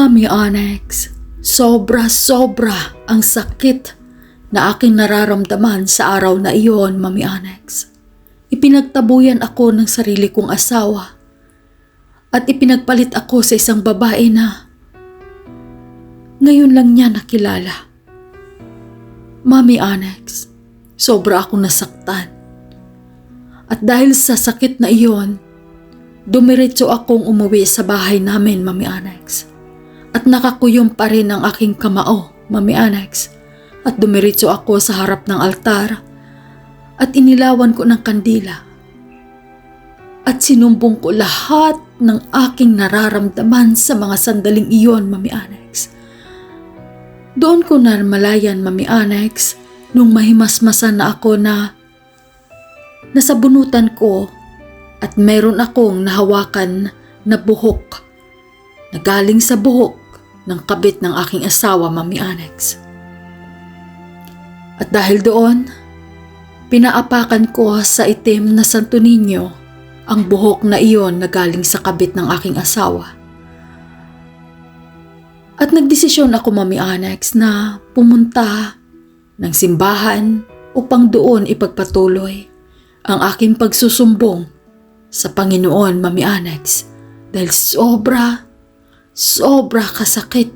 Mami Onyx, sobra-sobra ang sakit na aking nararamdaman sa araw na iyon, Mami Onyx. Ipinagtabuyan ako ng sarili kong asawa at ipinagpalit ako sa isang babae na ngayon lang niya nakilala. Mami Onyx, sobra akong nasaktan. At dahil sa sakit na iyon, dumiretso akong umuwi sa bahay namin, Mami Onyx. At nakakuyom pa rin ang aking kamao, Mami Onyx. At dumiretso ako sa harap ng altar at inilawan ko ng kandila. At sinumbong ko lahat ng aking nararamdaman sa mga sandaling iyon, Mami Onyx. Doon ko namalayan, Mami Onyx, nung mahimasmasan na ako na nasa bunutan ko at meron akong nahawakan na buhok na galing sa buhok ng kabit ng aking asawa, Mami Onyx. At dahil doon, pinaapakan ko sa itim na Santo Niño ang buhok na iyon na galing sa kabit ng aking asawa. At nagdesisyon ako, Mami Onyx, na pumunta ng simbahan upang doon ipagpatuloy ang aking pagsusumbong sa Panginoon, Mami Onyx, dahil sobra kasakit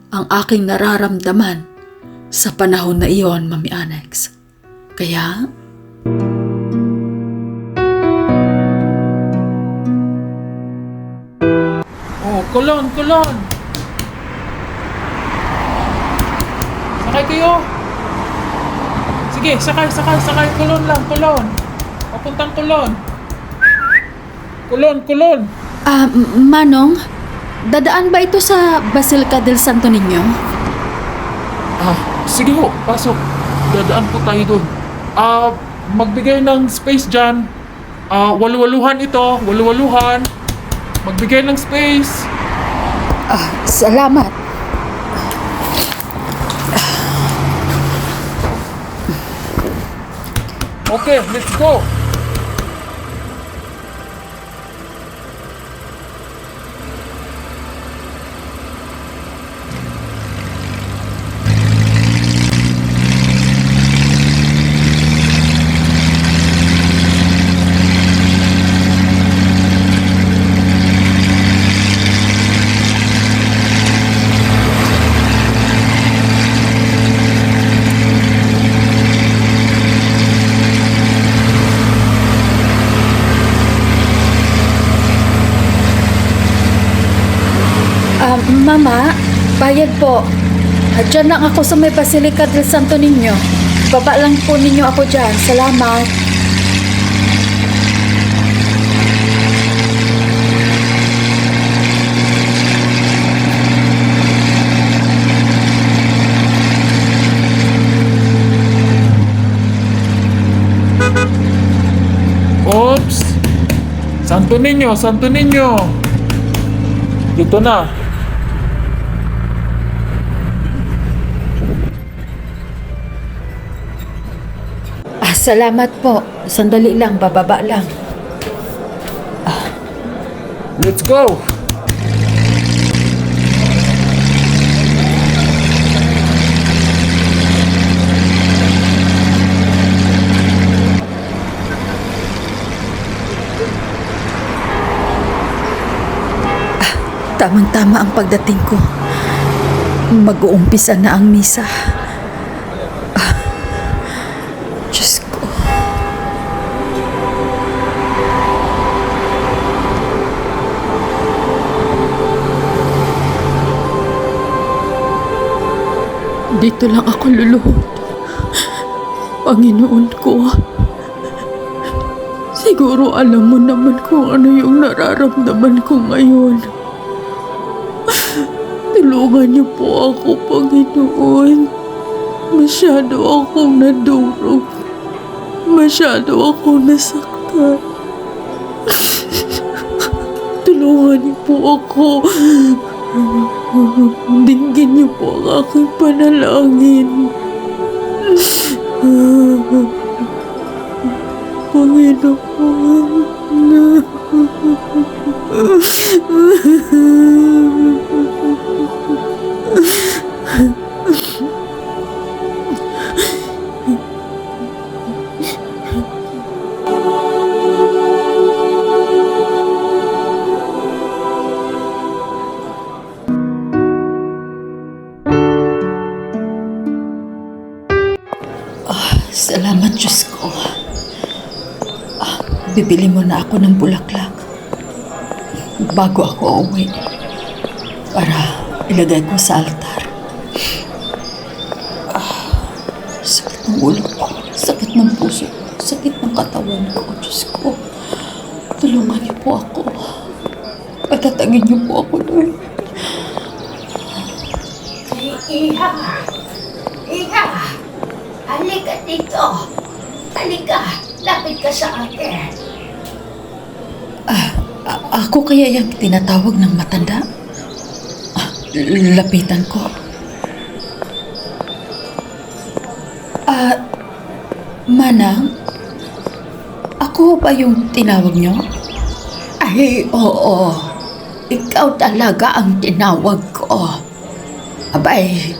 ang aking nararamdaman sa panahon na iyon, Mami Onyx. Kaya kulon! Sakay kayo! Sige, sakay! Kulon lang! Papuntang kulon! Kulon! Manong, dadaan ba ito sa Basilica del Santo Niño? Sige ho, pasok. Dadaan po tayo dun. Magbigay ng space dyan. Waluwaluhan ito. Magbigay ng space. Salamat. Okay, let's go. Mama, bayad po. Diyan lang ako sa may Basilica del Santo Niño. Baba lang po ninyo ako dyan. Salamat. Oops! Santo Niño! Dito na. Salamat po. Sandali lang, bababa lang. Let's go! Tamang-tama ang pagdating ko. Mag-uumpisa na ang misa. Diyos ko. Dito lang ako luluhod. Panginoon ko. Siguro alam mo naman kung ano yung nararamdaman ko ngayon. Tulungan niyo po ako, Panginoon. Masyado akong nadurog. Masyado akong nasaktan. Tulungan niyo po ako. Dinggin niyo po ang aking panalangin. Panginoon. bibili mo na ako ng bulaklak bago ako uwi para ilagay ko sa altar. Sakit ng ulo ko, sakit ng puso ko, sakit ng katawan ko. Diyos ko, tulungan niyo po ako. Patatagin niyo po ako, Lord. Iha! Iha! Halika dito! Halika! Lapit ka sa akin! Ako kaya yung tinatawag ng matanda? Lapitan ko. Manang? Ako ba yung tinawag niyo? Ay, oo. Ikaw talaga ang tinawag ko. Abay,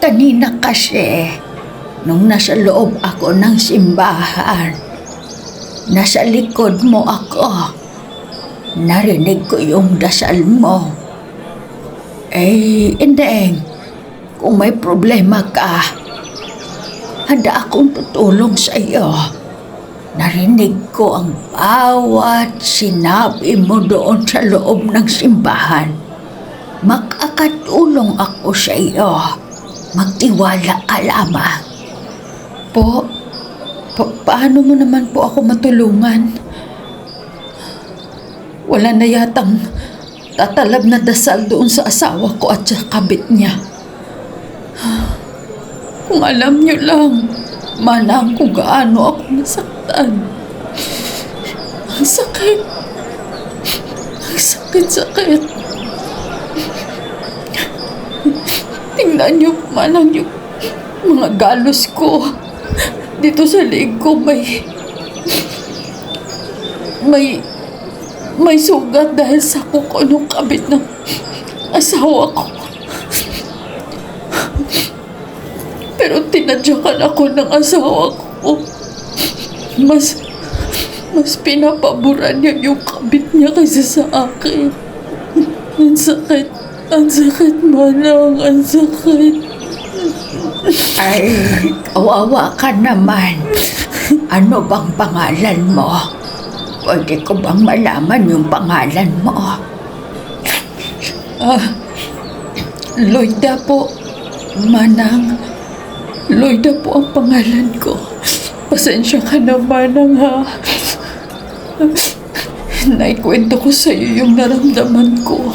kanina kasi, nung nasa loob ako ng simbahan, nasa likod mo ako, narinig ko yung dasal mo. Indeng, kung may problema ka, handa akong tutulong sa iyo. Narinig ko ang bawat sinabi mo doon sa loob ng simbahan. Makakatulong ako sa iyo. Magtiwala ka lamang. Paano mo naman po ako matulungan? Wala na yatang tatalab na dasal doon sa asawa ko at sa kabit niya. Kung alam niyo lang, Manang, kung gaano ako nasaktan. Ang sakit. Ang sakit. Tingnan niyo, Manang, yung mga galos ko. Dito sa leg ko may sugat dahil sa kukunong kabit ng asawa ko. Pero tinadyakan ako ng asawa ko. Mas pinapaboran niya yung kabit niya kaysa sa akin. Ang sakit, Manang, ang sakit. Ay, kawawa ka naman. Ano bang pangalan mo? Pwede ko bang malaman yung pangalan mo? Loida po, Manang. Loida po ang pangalan ko. Pasensya ka na, Manang, ha? Naikwento ko sa iyo yung naramdaman ko.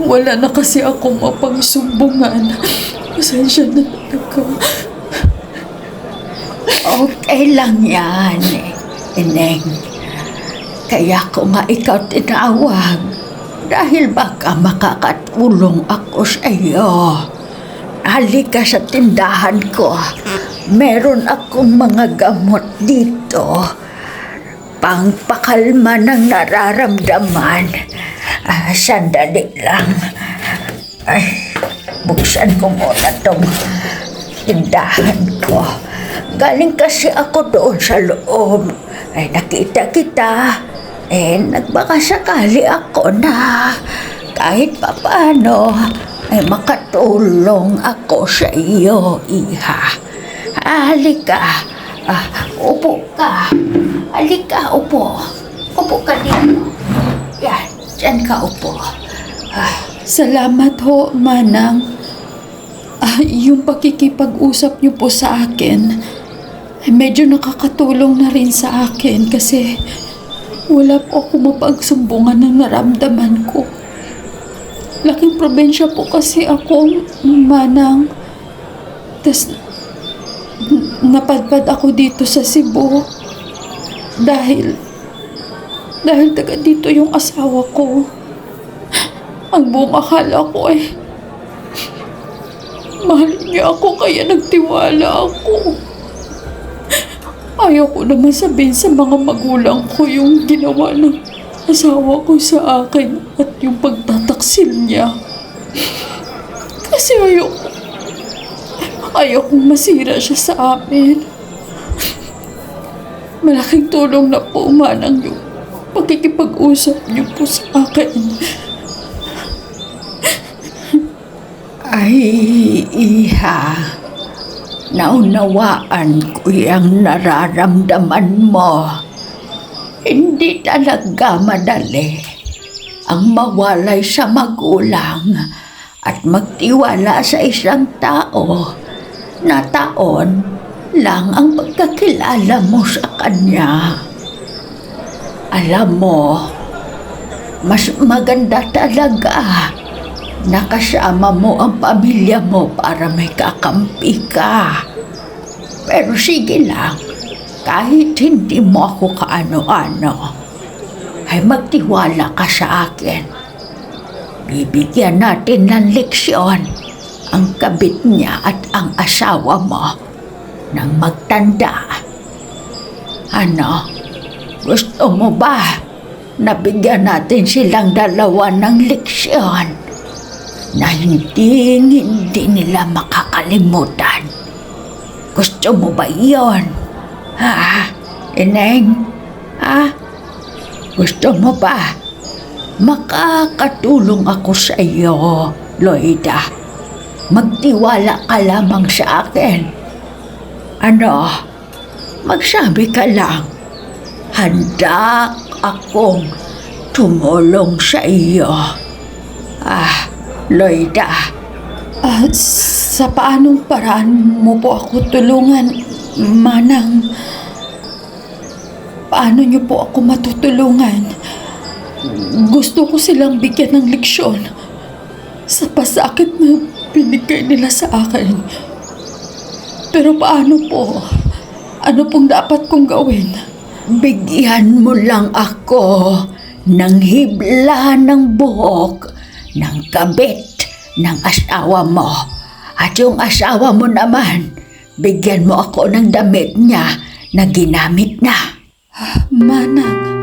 Wala na kasi akong mapangsumbungan. Pasensya na talaga. Okay lang yan, Ineng. Kaya ko nga ikaw tinawag. Dahil baka makakatulong ako sa iyo. Halika sa tindahan ko. Meron akong mga gamot dito. Pangpakalma ng nararamdaman. Sandali lang. Ay, buksan ko muna tong tindahan ko. Galing kasi ako doon sa loob. Ay, nakita kita. Nagbaka sakali ako na kahit papaano ay makatulong ako sa iyo, Iha. Halika. Upo ka. Halika, upo. Upo ka dito. Yan, dyan ka upo. Salamat ho, Manang. Yung pakikipag-usap niyo po sa akin, ay medyo nakakatulong na rin sa akin kasi wala po ako mapagsumbungan ng naramdaman ko. Laking probensya po kasi ako, Manang. Tas napadpad ako dito sa Cebu dahil taga dito yung asawa ko. Ang buong akala ko mahal niya ako kaya nagtiwala ako. Ayaw ko naman sabihin sa mga magulang ko yung ginawa ng asawa ko sa akin at yung pagtataksil niya. Kasi ayaw kong masira siya sa amin. Malaking tulong na po, Manang, yung pakikipag-usap niyo po sa akin. Ay, Iha. naunawaan ko yung nararamdaman mo. Hindi talaga madali ang mawalay sa magulang at magtiwala sa isang tao na taon lang ang pagkakilala mo sa kanya. Alam mo, mas maganda talaga na kasama mo ang pamilya mo para may kakampi ka. Pero sige lang, kahit hindi mo ako kaano-ano, ay magtiwala ka sa akin. Bibigyan natin ng leksyon ang kabit niya at ang asawa mo nang magtanda. Ano, gusto mo ba na bigyan natin silang dalawa ng leksyon na hindi nila makakalimutan? Gusto mo ba iyon? Ha? Ineng? Ha? Gusto mo ba? Makakatulong ako sa iyo, Loida. Magtiwala ka lamang sa akin. Ano? Magsabi ka lang. Handa akong tumulong sa iyo. Loida. Sa paanong paraan mo po ako tulungan, Manang? Paano niyo po ako matutulungan? Gusto ko silang bigyan ng leksyon sa pasakit na binigay nila sa akin. Pero paano po? Ano pong dapat kong gawin? Bigyan mo lang ako ng hibla ng buhok ng kabit ng asawa mo. At yung asawa mo naman, bigyan mo ako ng damit niya na ginamit na. Manang,